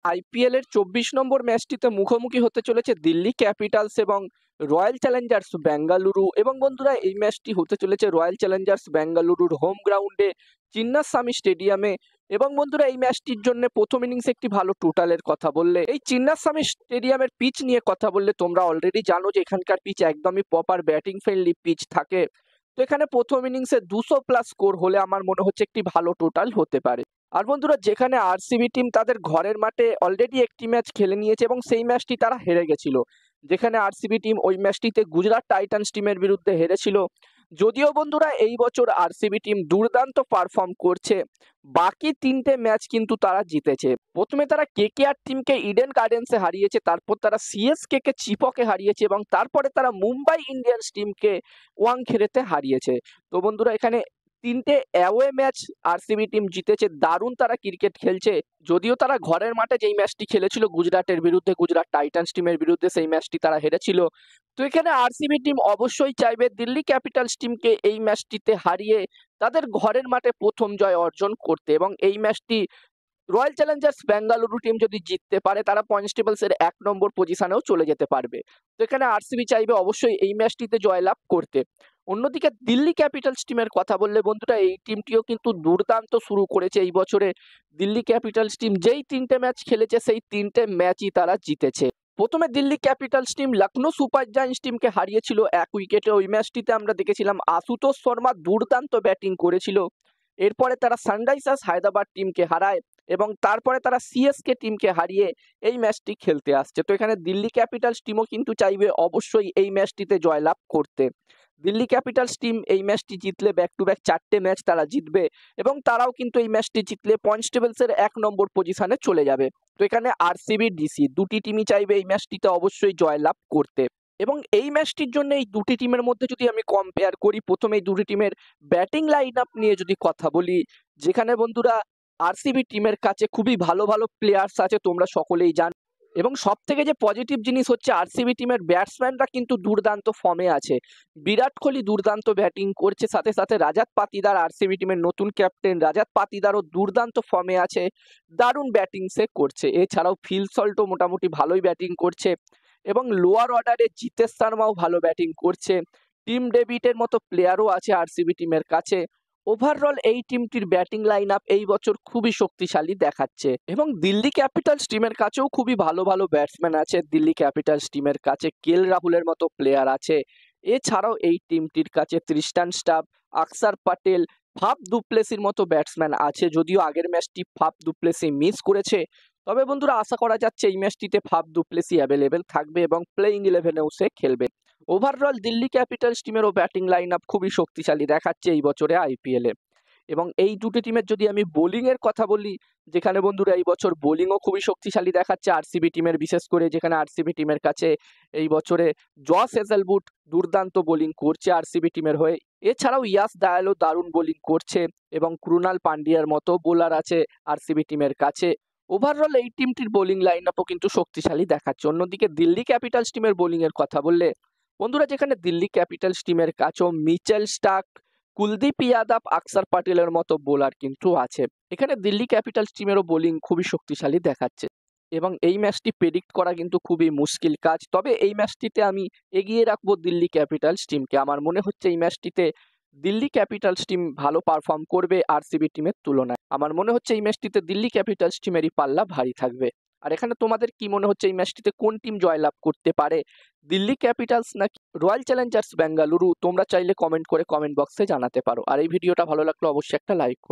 IPL এর ২৪ নম্বর ম্যাচটিতে মুখোমুখি হতে চলেছে দিল্লি ক্যাপিটালস এবং রয়্যাল চ্যালেঞ্জার্স বেঙ্গালুরু। এবং বন্ধুরা, এই ম্যাচটি হতে চলেছে রয়্যাল চ্যালেঞ্জার্স বেঙ্গালুরুর হোম গ্রাউন্ডে চিন্নাস্বামী স্টেডিয়ামে। এবং বন্ধুরা, এই ম্যাচটির জন্য প্রথম ইনিংসে একটি ভালো টোটালের কথা বললে, এই চিন্নাস্বামী স্টেডিয়ামের পিচ নিয়ে কথা বললে তোমরা অলরেডি জানো যে এখানকার পিচ একদমই প্রপার ব্যাটিং ফ্রেন্ডলি পিচ থাকে। তো এখানে প্রথম ইনিংসে 200+ স্কোর হলে আমার মনে হচ্ছে একটি ভালো টোটাল হতে পারে। আর বন্ধুরা, যেখানে আরসিবি টিম তাদের ঘরের মাঠে অলরেডি একটি ম্যাচ খেলে নিয়েছে এবং সেই ম্যাচটি তারা হেরে গেছিল, যেখানে আরসিবি টিম ওই ম্যাচটিতে গুজরাট টাইটান্স টিমের বিরুদ্ধে হেরেছিল। যদিও বন্ধুরা, এই বছর আরসিবি টিম দুর্দান্ত পারফর্ম করছে, বাকি 3টে ম্যাচ কিন্তু তারা জিতেছে। প্রথমে তারা কেকেআর টিমকে ইডেন গার্ডেন্সে হারিয়েছে, তারপর তারা সিএসকে কে চিপকে হারিয়েছে এবং তারপরে তারা মুম্বাই ইন্ডিয়ান্স টিমকে ওয়াংখেড়েতে হারিয়েছে। তো বন্ধুরা, এখানে 3টে অ্যাওয়ে ম্যাচ আরসিবি টিম জিতেছে। দারুণ তারা ক্রিকেট খেলছে। যদিও তারা ঘরের মাঠে যেই ম্যাচটি খেলেছিল গুজরাটের বিরুদ্ধে, গুজরাট টাইটান্স টিমের বিরুদ্ধে, সেই ম্যাচটি তারা হেরেছিল। তো এখানে আরসিবি টিম অবশ্যই চাইবে দিল্লি ক্যাপিটালস টিমকে এই ম্যাচটিতে হারিয়ে তাদের ঘরের মাঠে প্রথম জয় অর্জন করতে। এবং এই ম্যাচটি রয়্যাল চ্যালেঞ্জার্স বেঙ্গালুরু টিম যদি জিততে পারে, তারা পয়েন্টস টেবলস এর 1 নম্বর পজিশনেও চলে যেতে পারবে। তো এখানে আরসিবি চাইবে অবশ্যই এই ম্যাচটিতে জয়লাভ করতে। অন্যদিকে দিল্লি ক্যাপিটালস টিমের কথা বললে বন্ধুরা, এই টিমটিও কিন্তু দুর্দান্ত শুরু করেছে এই বছরে। দিল্লি ক্যাপিটালস টিম যেই 3টে ম্যাচ খেলেছে সেই 3টে ম্যাচই তারা জিতেছে। প্রথমে Delhi Capitals team Lucknow super giants টিমকে হারিয়েছিল 1 উইকেটে। ওই ম্যাচটিতে আমরা দেখেছিলাম আশুতোষ শর্মা দুর্দান্ত ব্যাটিং করেছিল। এরপরে তারা সানরাইজার্স হায়দ্রাবাদ টিমকে হারায় এবং তারপরে তারা সিএসকে টিমকে হারিয়ে এই ম্যাচটি খেলতে আসছে। তো এখানে দিল্লি ক্যাপিটালস টিমও কিন্তু চাইবে অবশ্যই এই ম্যাচটিতে জয়লাভ করতে। দিল্লি ক্যাপিটালস টিম এই ম্যাচটি জিতলে ব্যাক টু ব্যাক 4টে ম্যাচ তারা জিতবে এবং তারাও কিন্তু এই ম্যাচটি জিতলে পয়েন্টস টেবলসের 1 নম্বর পজিশনে চলে যাবে। তো এখানে আরসিবি ডিসি দুটি টিমই চাইবে এই ম্যাচটিতে অবশ্যই জয়লাভ করতে। এবং এই ম্যাচটির জন্য এই দুটি টিমের মধ্যে যদি আমি কম্পেয়ার করি, প্রথমে এই দুটি টিমের ব্যাটিং লাইন আপ নিয়ে যদি কথা বলি, যেখানে বন্ধুরা আরসিবি টিমের কাছে খুবই ভালো ভালো প্লেয়ার্স আছে, তোমরা সকলেই জানো। এবং সব থেকে যে পজিটিভ জিনিস হচ্ছে আরসিবি টিমের ব্যাটসম্যানরা কিন্তু দুর্দান্ত ফর্মে আছে। বিরাট কোহলি দুর্দান্ত ব্যাটিং করছে, সাথে সাথে রাজাত পাতিদার, আরসিবি টিমের নতুন ক্যাপ্টেন রাজাত পাতিদারও দুর্দান্ত ফর্মে আছে, দারুণ ব্যাটিং সে করছে। এছাড়াও ফিল সল্টও মোটামুটি ভালোই ব্যাটিং করছে এবং লোয়ার অর্ডারে জিতেশ শর্মাও ভালো ব্যাটিং করছে। টিম ডেভিডের মতো প্লেয়ারও আছে আরসিবি টিমের কাছে। ওভারঅল এই টিমটির ব্যাটিং লাইন আপ এই বছর খুবই শক্তিশালী দেখাচ্ছে। এবং দিল্লি ক্যাপিটালস টিমের কাছেও খুবই ভালো ভালো ব্যাটসম্যান আছে। দিল্লি ক্যাপিটালস টিমের কাছে কেএল রাহুলের মতো প্লেয়ার আছে। এছাড়াও এই টিমটির কাছে তৃষ্টান স্টাফ, আকসার প্যাটেল, ফাফ দুপ্লেসির মতো ব্যাটসম্যান আছে। যদিও আগের ম্যাচটি ফাফ দুপ্লেসি মিস করেছে, তবে বন্ধুরা আশা করা যাচ্ছে এই ম্যাচটিতে ফাফ দুপ্লেসি অ্যাভেলেবেল থাকবে এবং প্লেইং 11-এও সে খেলবে। ওভারঅল দিল্লি ক্যাপিটালস টিমেরও ব্যাটিং লাইন আপ খুবই শক্তিশালী দেখাচ্ছে এই বছরে আইপিএল এ। এবং এই দুটি টিমের যদি আমি বোলিং এর কথা বলি, যেখানে বন্ধুরা এই বছর বোলিংও খুবই শক্তিশালী দেখাচ্ছে আরসিবি টিমের, বিশেষ করে যেখানে আরসিবি টিমের কাছে এই বছরে জস হেজেলউড দুর্দান্ত বোলিং করছে আরসিবি টিমের হয়ে। এছাড়াও ইয়াস দায়ালও দারুণ বোলিং করছে এবং ক্রুনাল পান্ডিয়ার মতো বোলার আছে আরসিবি টিমের কাছে। ওভারঅল এই টিমটির বোলিং লাইন আপও কিন্তু শক্তিশালী দেখাচ্ছে। অন্যদিকে দিল্লি ক্যাপিটালস টিমের বোলিং এর কথা বললে বন্ধুরা, যেখানে দিল্লি ক্যাপিটালস টিমের কাছেও মিচেল স্টার্ক, কুলদীপ যাদব, আকসার প্যাটেলের মতো বোলার কিন্তু আছে। এখানে দিল্লি ক্যাপিটালস টিমেরও বোলিং খুবই শক্তিশালী দেখাচ্ছে এবং এই ম্যাচটি প্রেডিক্ট করা কিন্তু খুবই মুশকিল কাজ। তবে এই ম্যাচটিতে আমি এগিয়ে রাখবো দিল্লি ক্যাপিটালস টিমকে। আমার মনে হচ্ছে এই ম্যাচটিতে দিল্লি ক্যাপিটালস টিম ভালো পারফর্ম করবে আরসিবি টিমের তুলনায়। আমার মনে হচ্ছে এই ম্যাচটিতে দিল্লি ক্যাপিটালস টিমেরই পাল্লা ভারী থাকবে। আর এখানে তোমাদের কি মনে হচ্ছে এই ম্যাচটিতে কোন টিম জয়লাভ করতে পারে, দিল্লি ক্যাপিটালস নাকি রয়্যাল চ্যালেঞ্জার্স বেঙ্গালুরু? তোমরা চাইলে কমেন্ট করে কমেন্ট বক্সে জানাতে পারো। আর এই ভিডিওটা ভালো লাগলে অবশ্যই একটা লাইক করো।